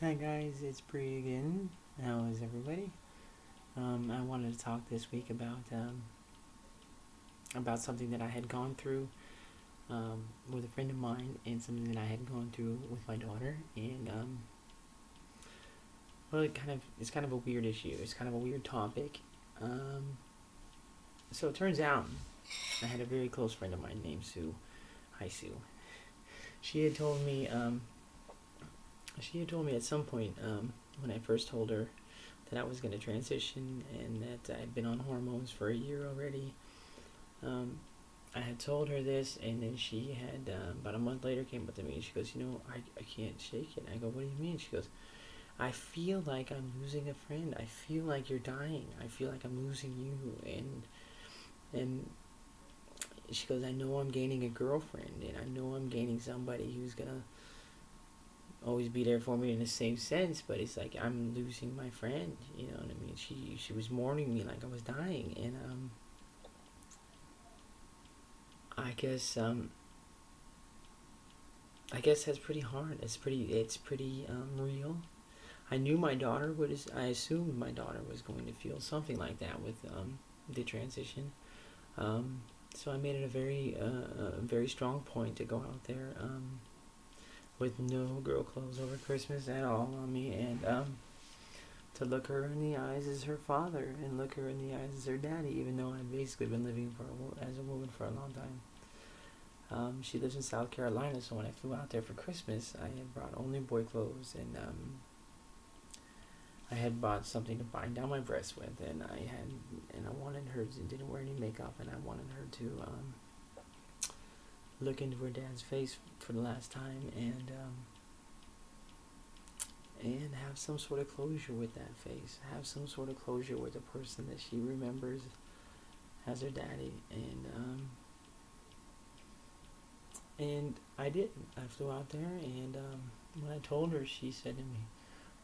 Hi guys, it's Brie again. How is everybody? I wanted to talk this week about something that I had gone through with a friend of mine, and something that I had gone through with my daughter. And well, it's kind of a weird issue. It's kind of a weird topic. Um, so it turns out I had a very close friend of mine named Sue. Hi Sue. She had told me she had told me at some point when I first told her that I was going to transition and that I'd been on hormones for a year already. Um, I had told her this, and then she had about a month later came up to me and she goes, I can't shake it. I go, what do you mean? She goes, I feel like I'm losing a friend. I feel like you're dying. I feel like I'm losing you. And she goes, I know I'm gaining a girlfriend, and I know I'm gaining somebody who's gonna always be there for me in the same sense, but it's like I'm losing my friend. You know what I mean? She was mourning me like I was dying, and I guess I guess that's pretty hard. It's pretty real. I knew my daughter would. I assumed my daughter was going to feel something like that with the transition. Um, so I made it a very strong point to go out there with no girl clothes over Christmas at all on me, and to look her in the eyes as her father and look her in the eyes as her daddy, even though I've basically been living as a woman for a long time. She lives in South Carolina, so when I flew out there for Christmas, I had brought only boy clothes, and I had bought something to bind down my breasts with, and I wanted her to didn't wear any makeup, and I wanted her to look into her dad's face for the last time, and have some sort of closure with that face, have some sort of closure with the person that she remembers as her daddy, and I didn't. I flew out there, and when I told her, she said to me,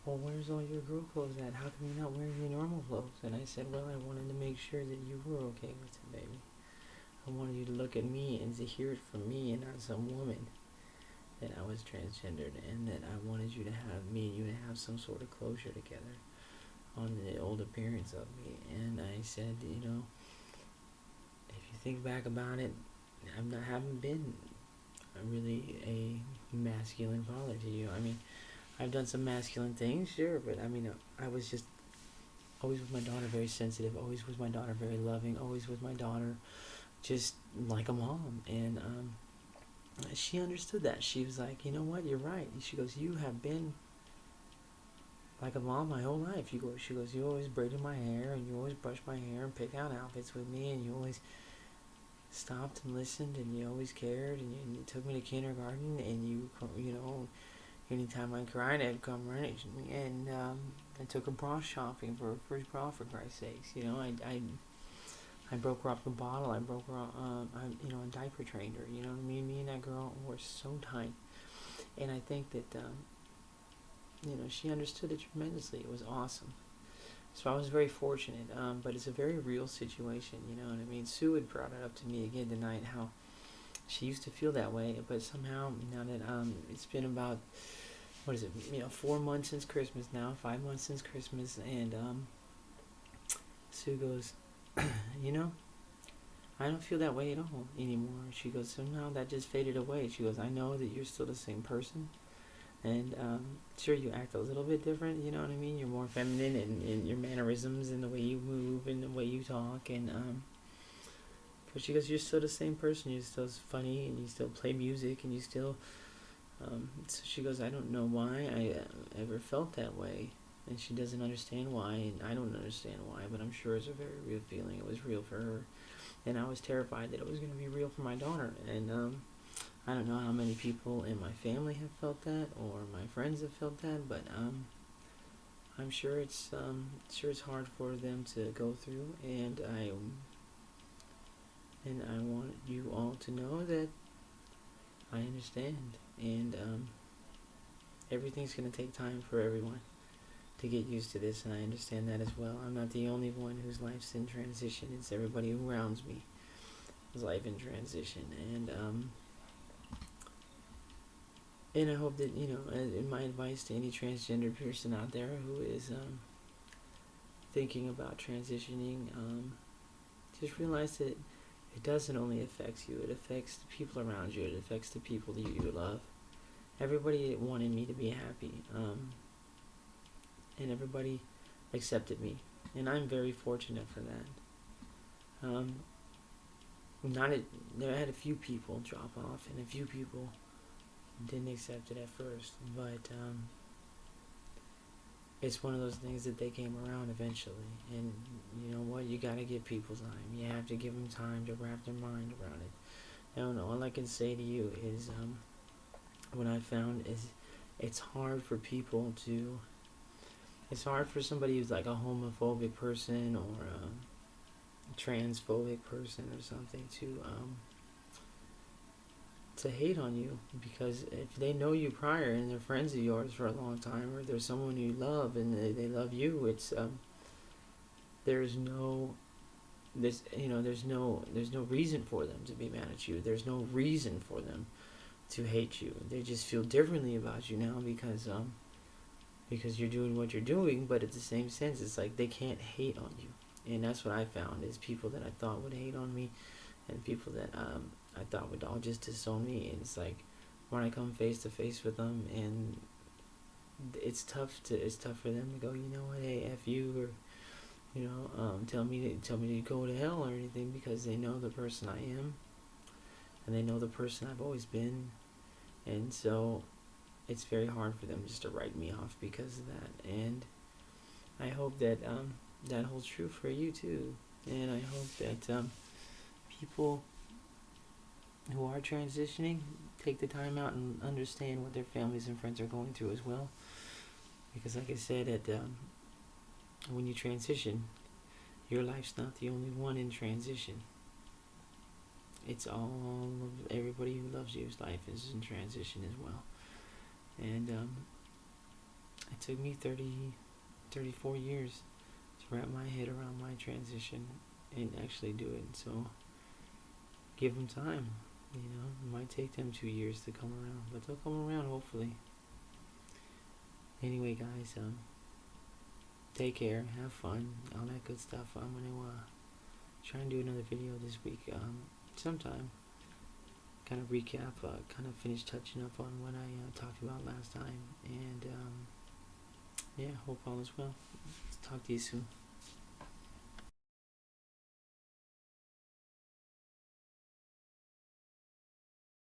well, where's all your girl clothes at? How come you're not wearing your normal clothes? And I said, well, I wanted to make sure that you were okay with it, baby. I wanted you to look at me and to hear it from me and not some woman that I was transgendered, and that I wanted you to have me and you to have some sort of closure together on the old appearance of me. And I said, if you think back about it, haven't been really a masculine father to you. I mean, I've done some masculine things, sure, but I mean, I was just always with my daughter very sensitive, always with my daughter very loving, always with my daughter just like a mom. And she understood that. She was like, you know what, you're right. She goes, you have been like a mom my whole life. She goes, you always braided my hair, and you always brushed my hair and picked out outfits with me, and you always stopped and listened, and you always cared, and you took me to kindergarten, and anytime I cried, I'd come running, and I took her bra shopping for her first bra, for Christ's sakes. I broke her off the bottle. I broke her, I diaper trained her. You know what I mean? Me and that girl were so tight, and I think that she understood it tremendously. It was awesome. So I was very fortunate, but it's a very real situation. You know what I mean? Sue had brought it up to me again tonight, how she used to feel that way, but somehow now that it's been about, what is it? 4 months since Christmas now, 5 months since Christmas, and Sue goes, you know, I don't feel that way at all anymore. She goes, somehow that just faded away. She goes, I know that you're still the same person, and sure, you act a little bit different. You know what I mean? You're more feminine in your mannerisms and the way you move and the way you talk, and but she goes, you're still the same person. You're still funny, and you still play music, and you still. So she goes, I don't know why I ever felt that way, and she doesn't understand why, and I don't understand why, but I'm sure it's a very real feeling. It was real for her, and I was terrified that it was going to be real for my daughter. And I don't know how many people in my family have felt that, or my friends have felt that, but I'm sure it's hard for them to go through, and I want you all to know that I understand, and everything's gonna take time for everyone to get used to this, and I understand that as well. I'm not the only one whose life's in transition. It's everybody who around me whose life in transition, and And I hope that, in my advice to any transgender person out there who is thinking about transitioning, just realize that it doesn't only affect you, it affects the people around you, it affects the people that you love. Everybody wanted me to be happy, and everybody accepted me, and I'm very fortunate for that. Not a, there I had a few people drop off, and a few people didn't accept it at first, but it's one of those things that they came around eventually. And you know what? You gotta give people time. You have to give them time to wrap their mind around it. And all I can say to you is, what I found is, it's hard for people to. It's hard for somebody who's like a homophobic person or a transphobic person or something to hate on you, because if they know you prior and they're friends of yours for a long time, or there's someone you love and they love you, it's there's no there's no reason for them to be mad at you. There's no reason for them to hate you. They just feel differently about you now because you're doing what you're doing, but at the same sense it's like they can't hate on you. And that's what I found, is people that I thought would hate on me and people that I thought would all just disown me. And it's like when I come face to face with them, and it's tough for them to go, you know what, hey, F you, or tell me to go to hell or anything, because they know the person I am and they know the person I've always been. And so it's very hard for them just to write me off because of that. And I hope that that holds true for you too. And I hope that people who are transitioning take the time out and understand what their families and friends are going through as well. Because like I said, when you transition, your life's not the only one in transition. It's all of everybody who loves you's life is in transition as well. And it took me 34 years to wrap my head around my transition and actually do it. So give them time. It might take them 2 years to come around, but they'll come around hopefully. Anyway, guys, take care, have fun, all that good stuff. I'm gonna try and do another video this week, sometime. Kind of recap, kind of finish touching up on what I talked about last time, and yeah, hope all is well. Talk to you soon.